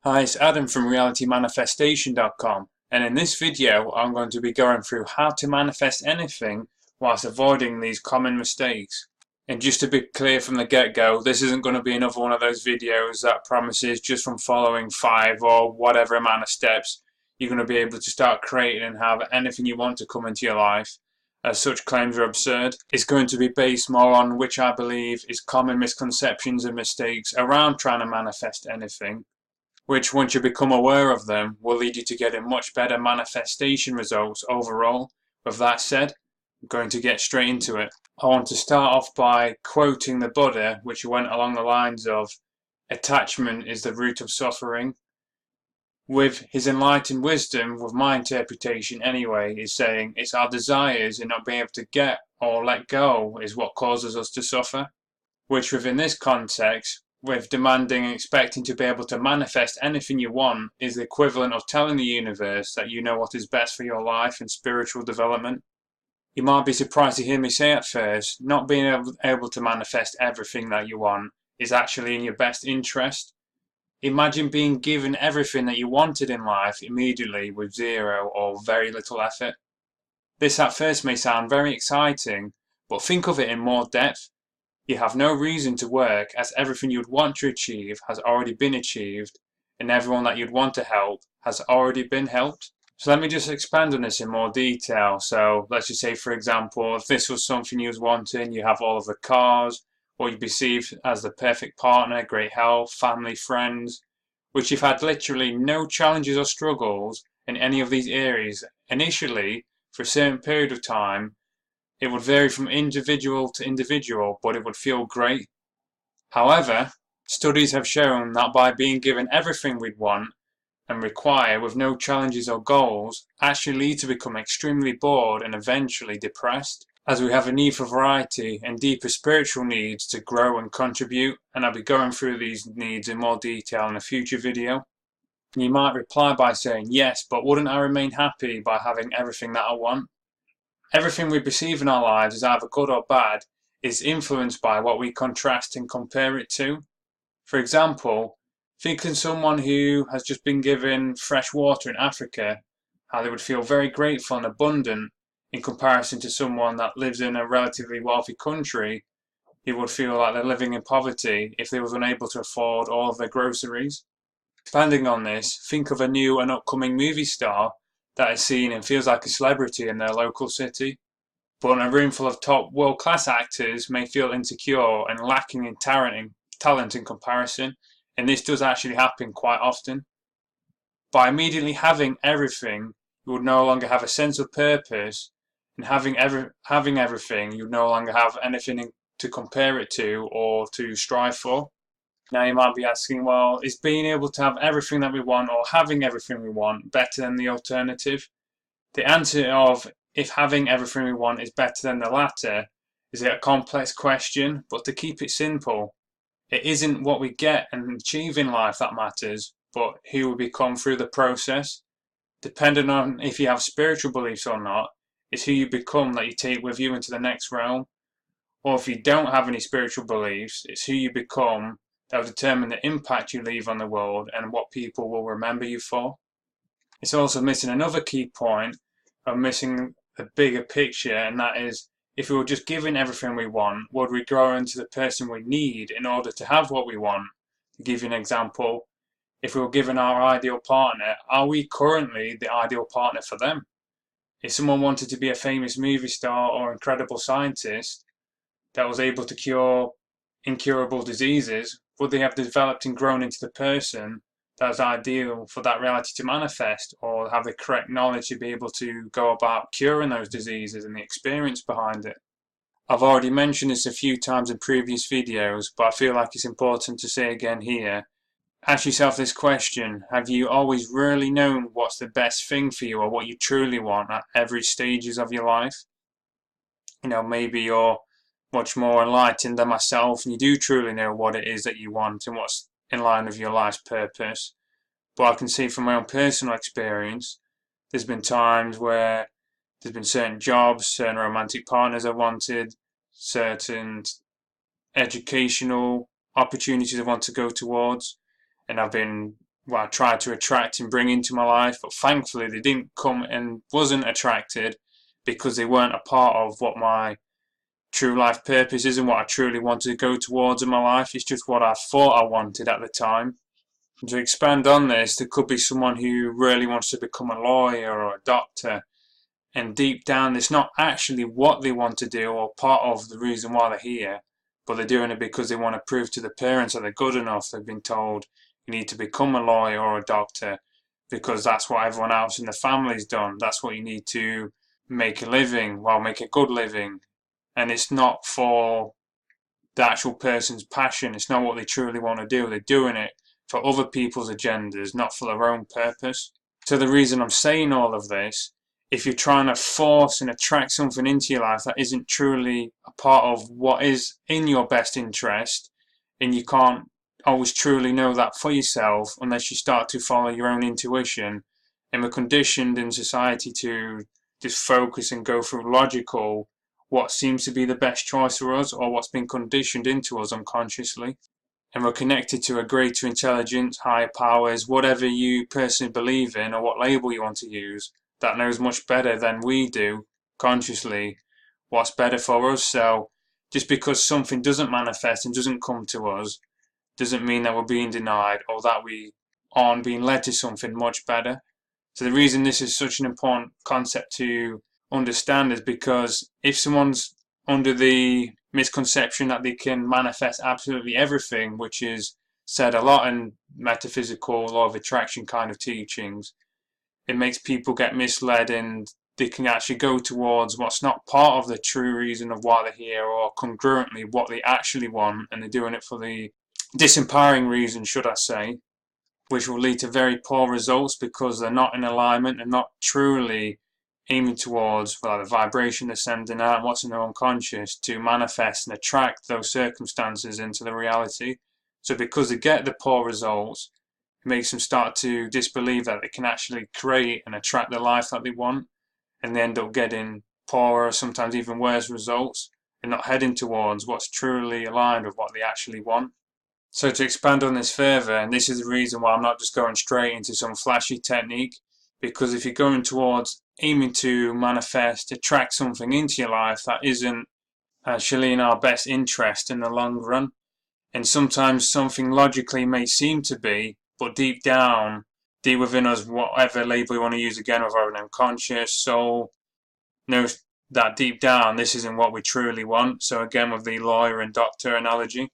Hi, it's Adam from realitymanifestation.com, and in this video I'm going to be going through how to manifest anything whilst avoiding these common mistakes. And just to be clear from the get-go, this isn't going to be another one of those videos that promises just from following 5 or whatever amount of steps you're going to be able to start creating and have anything you want to come into your life, as such claims are absurd. It's going to be based more on which I believe is common misconceptions and mistakes around trying to manifest anything, which once you become aware of them will lead you to getting much better manifestation results overall. With that said, I'm going to get straight into it. I want to start off by quoting the Buddha, which went along the lines of, "Attachment is the root of suffering." With his enlightened wisdom, with my interpretation anyway, is saying it's our desires and not being able to get or let go is what causes us to suffer. Which within this context, with demanding and expecting to be able to manifest anything you want, is the equivalent of telling the universe that you know what is best for your life and spiritual development. You might be surprised to hear me say at first, not being able to manifest everything that you want is actually in your best interest. Imagine being given everything that you wanted in life immediately with zero or very little effort. This at first may sound very exciting, but think of it in more depth. You have no reason to work, as everything you'd want to achieve has already been achieved, and everyone that you'd want to help has already been helped. So let me just expand on this in more detail. So let's just say, for example, if this was something you was wanting, you have all of the cars, what you perceive as the perfect partner, great health, family, friends, which you've had literally no challenges or struggles in any of these areas initially for a certain period of time. It would vary from individual to individual, but it would feel great. However, studies have shown that by being given everything we'd want and require with no challenges or goals actually lead to become extremely bored and eventually depressed, as we have a need for variety and deeper spiritual needs to grow and contribute, and I'll be going through these needs in more detail in a future video. And you might reply by saying, yes, but wouldn't I remain happy by having everything that I want? Everything we perceive in our lives as either good or bad is influenced by what we contrast and compare it to. For example, think of someone who has just been given fresh water in Africa, how they would feel very grateful and abundant in comparison to someone that lives in a relatively wealthy country who would feel like they're living in poverty if they was unable to afford all of their groceries. Expanding on this, think of a new and upcoming movie star that is seen and feels like a celebrity in their local city, but in a room full of top world-class actors may feel insecure and lacking in talent in comparison, and this does actually happen quite often. By immediately having everything, you would no longer have a sense of purpose, and having everything, you would no longer have anything to compare it to or to strive for. Now you might be asking, well, is being able to have everything that we want or having everything we want better than the alternative? The answer of if having everything we want is better than the latter is a complex question, but to keep it simple, it isn't what we get and achieve in life that matters, but who we become through the process. Depending on if you have spiritual beliefs or not, is who you become that you take with you into the next realm. Or if you don't have any spiritual beliefs, it's who you become that will determine the impact you leave on the world and what people will remember you for. It's also missing another key point of missing the bigger picture, and that is, if we were just given everything we want, would we grow into the person we need in order to have what we want? To give you an example, if we were given our ideal partner, are we currently the ideal partner for them? If someone wanted to be a famous movie star or incredible scientist that was able to cure incurable diseases, would they have developed and grown into the person that is ideal for that reality to manifest, or have the correct knowledge to be able to go about curing those diseases and the experience behind it? I've already mentioned this a few times in previous videos, but I feel like it's important to say again here. Ask yourself this question: have you always really known what's the best thing for you or what you truly want at every stages of your life? Maybe you're much more enlightened than myself and you do truly know what it is that you want and what's in line with your life's purpose. But I can see from my own personal experience, there's been times where there's been certain jobs, certain romantic partners I wanted, certain educational opportunities I want to go towards, and I've been what I tried to attract and bring into my life, but thankfully they didn't come and wasn't attracted because they weren't a part of what my true life purpose is and what I truly wanted to go towards in my life. It's just what I thought I wanted at the time. And to expand on this, there could be someone who really wants to become a lawyer or a doctor, and deep down it's not actually what they want to do or part of the reason why they're here, but they're doing it because they want to prove to the parents that they're good enough. They've been told you need to become a lawyer or a doctor because that's what everyone else in the family's done. That's what you need to make a living, well, make a good living. And it's not for the actual person's passion. It's not what they truly want to do. They're doing it for other people's agendas, not for their own purpose. So the reason I'm saying all of this, if you're trying to force and attract something into your life that isn't truly a part of what is in your best interest, and you can't always truly know that for yourself unless you start to follow your own intuition, and we're conditioned in society to just focus and go through logical what seems to be the best choice for us or what's been conditioned into us unconsciously. And we're connected to a greater intelligence, higher powers, whatever you personally believe in or what label you want to use, that knows much better than we do consciously what's better for us. So just because something doesn't manifest and doesn't come to us doesn't mean that we're being denied or that we aren't being led to something much better. So the reason this is such an important concept to understand is because if someone's under the misconception that they can manifest absolutely everything, which is said a lot in metaphysical law of attraction kind of teachings, it makes people get misled and they can actually go towards what's not part of the true reason of why they're here or congruently what they actually want, and they're doing it for the disempowering reason, should I say, which will lead to very poor results because they're not in alignment and not truly aiming towards the vibration they're sending out and what's in their unconscious to manifest and attract those circumstances into the reality. So because they get the poor results, it makes them start to disbelieve that they can actually create and attract the life that they want, and they end up getting poorer, sometimes even worse results, and not heading towards what's truly aligned with what they actually want. So to expand on this further, and this is the reason why I'm not just going straight into some flashy technique, because if you're going towards aiming to manifest, attract something into your life that isn't actually in our best interest in the long run, and sometimes something logically may seem to be, but deep down, deep within us, whatever label you want to use again, with our unconscious soul, knows that deep down this isn't what we truly want. So again, with the lawyer and doctor analogy,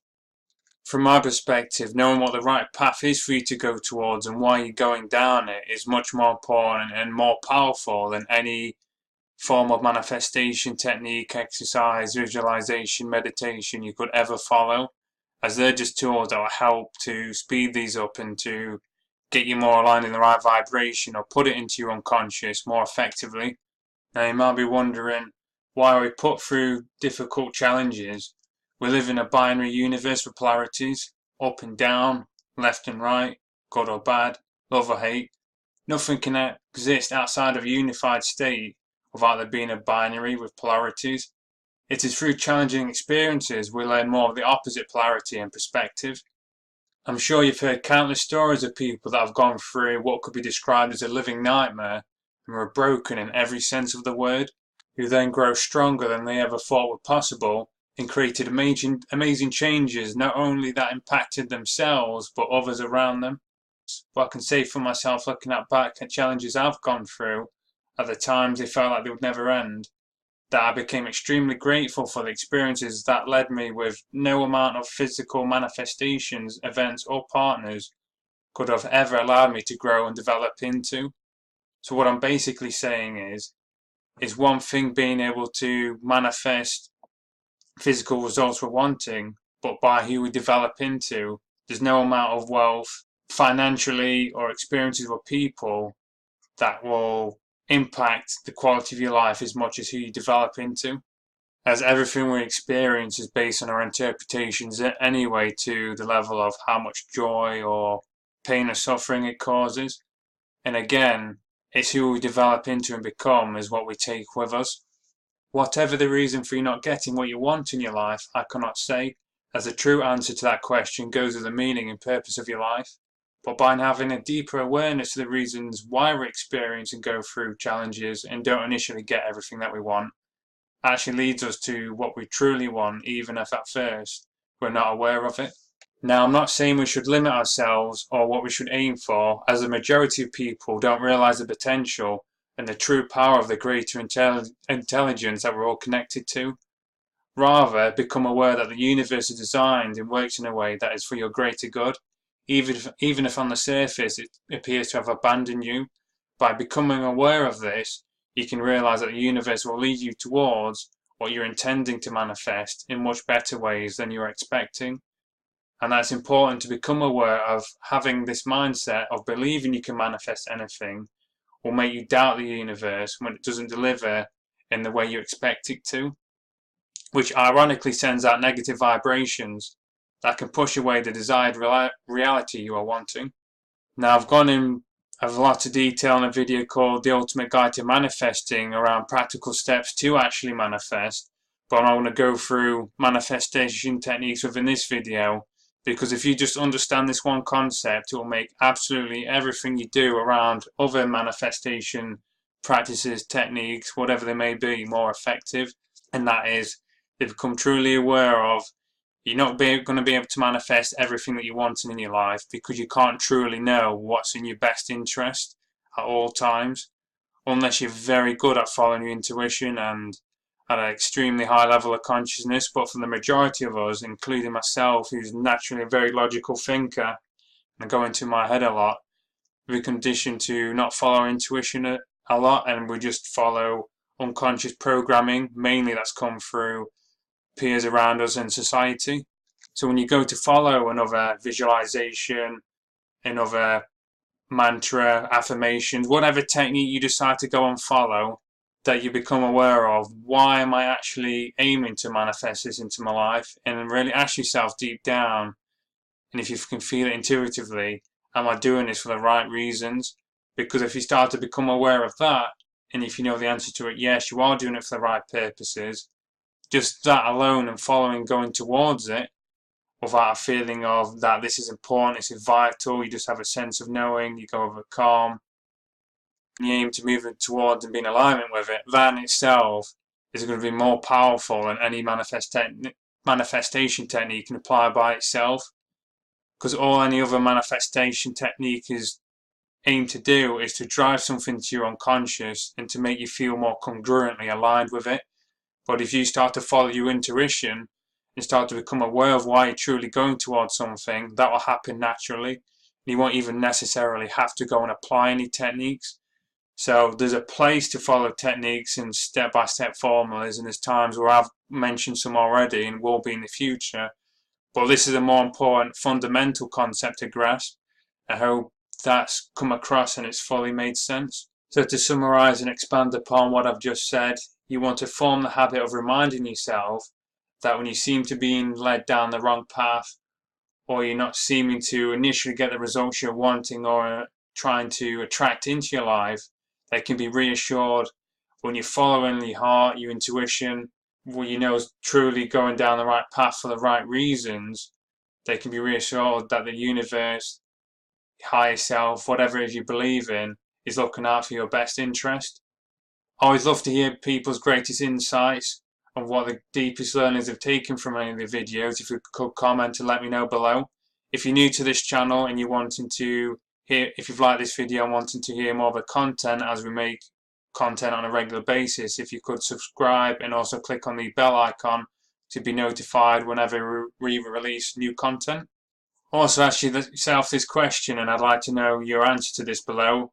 from my perspective, knowing what the right path is for you to go towards and why you're going down it is much more important and more powerful than any form of manifestation technique, exercise, visualization, meditation you could ever follow, as they're just tools that will help to speed these up and to get you more aligned in the right vibration or put it into your unconscious more effectively. Now you might be wondering, why are we put through difficult challenges? We live in a binary universe with polarities, up and down, left and right, good or bad, love or hate. Nothing can exist outside of a unified state without there being a binary with polarities. It is through challenging experiences we learn more of the opposite polarity and perspective. I'm sure you've heard countless stories of people that have gone through what could be described as a living nightmare and were broken in every sense of the word, who then grow stronger than they ever thought were possible and created amazing changes, not only that impacted themselves but others around them. What I can say for myself, looking back at challenges I've gone through, at the times they felt like they would never end, that I became extremely grateful for the experiences that led me with no amount of physical manifestations, events or partners could have ever allowed me to grow and develop into. So what I'm basically saying is one thing being able to manifest physical results we're wanting, but by who we develop into, there's no amount of wealth, financially or experiences with people, that will impact the quality of your life as much as who you develop into. As everything we experience is based on our interpretations anyway, to the level of how much joy or pain or suffering it causes. And again, it's who we develop into and become is what we take with us. Whatever the reason for you not getting what you want in your life, I cannot say, as the true answer to that question goes with the meaning and purpose of your life. but by having a deeper awareness of the reasons why we experience and go through challenges and don't initially get everything that we want, actually leads us to what we truly want, even if at first we're not aware of it. Now, I'm not saying we should limit ourselves or what we should aim for, as the majority of people don't realize the potential and the true power of the greater intelligence that we're all connected to. Rather, become aware that the universe is designed and works in a way that is for your greater good, even if on the surface it appears to have abandoned you. By becoming aware of this, you can realize that the universe will lead you towards what you're intending to manifest in much better ways than you're expecting. And that's important to become aware of. Having this mindset of believing you can manifest anything will make you doubt the universe when it doesn't deliver in the way you expect it to, which ironically sends out negative vibrations that can push away the desired reality you are wanting. Now, I've gone in a lot of detail in a video called The Ultimate Guide to Manifesting around practical steps to actually manifest, but I want to go through manifestation techniques within this video, because if you just understand this one concept, it will make absolutely everything you do around other manifestation practices, techniques, whatever they may be, more effective. And that is, they become truly aware of, you're not going to be able to manifest everything that you want in your life because you can't truly know what's in your best interest at all times, unless you're very good at following your intuition and at an extremely high level of consciousness. But for the majority of us, including myself, who's naturally a very logical thinker, and I go into my head a lot, we're conditioned to not follow our intuition a lot, and we just follow unconscious programming, mainly that's come through peers around us in society. So when you go to follow another visualization, another mantra, affirmations, whatever technique you decide to go and follow, that you become aware of, why am I actually aiming to manifest this into my life? And really ask yourself deep down, and if you can feel it intuitively, am I doing this for the right reasons? Because if you start to become aware of that, and if you know the answer to it, yes, you are doing it for the right purposes, just that alone and following, going towards it without a feeling of that this is important, this is vital, you just have a sense of knowing, you go over calm, and you aim to move it towards and be in alignment with it, that in itself is going to be more powerful than any manifestation technique you can apply by itself. Because all any other manifestation technique is aimed to do is to drive something to your unconscious and to make you feel more congruently aligned with it. But if you start to follow your intuition and start to become aware of why you're truly going towards something, that will happen naturally. You won't even necessarily have to go and apply any techniques. So there's a place to follow techniques and step-by-step formulas, and there's times where I've mentioned some already and will be in the future. But this is a more important fundamental concept to grasp. I hope that's come across and it's fully made sense. So to summarize and expand upon what I've just said, you want to form the habit of reminding yourself that when you seem to be being led down the wrong path, or you're not seeming to initially get the results you're wanting or trying to attract into your life, they can be reassured when you're following your heart, your intuition, what you know is truly going down the right path for the right reasons. They can be reassured that the universe, higher self, whatever it is you believe in, is looking out for your best interest. I always love to hear people's greatest insights and what the deepest learnings they've taken from any of the videos. If you could comment and let me know below. If you're new to this channel and you're wanting to hear, if you've liked this video and wanting to hear more of the content as we make content on a regular basis, if you could subscribe and also click on the bell icon to be notified whenever we release new content. Also, ask yourself this question, and I'd like to know your answer to this below,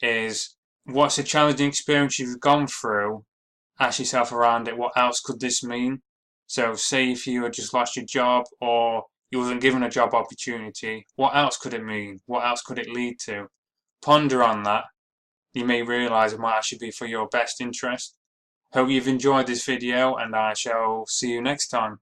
is what's a challenging experience you've gone through? Ask yourself around it, what else could this mean? So say if you had just lost your job or you wasn't given a job opportunity, what else could it mean? What else could it lead to? Ponder on that. You may realise it might actually be for your best interest. Hope you've enjoyed this video, and I shall see you next time.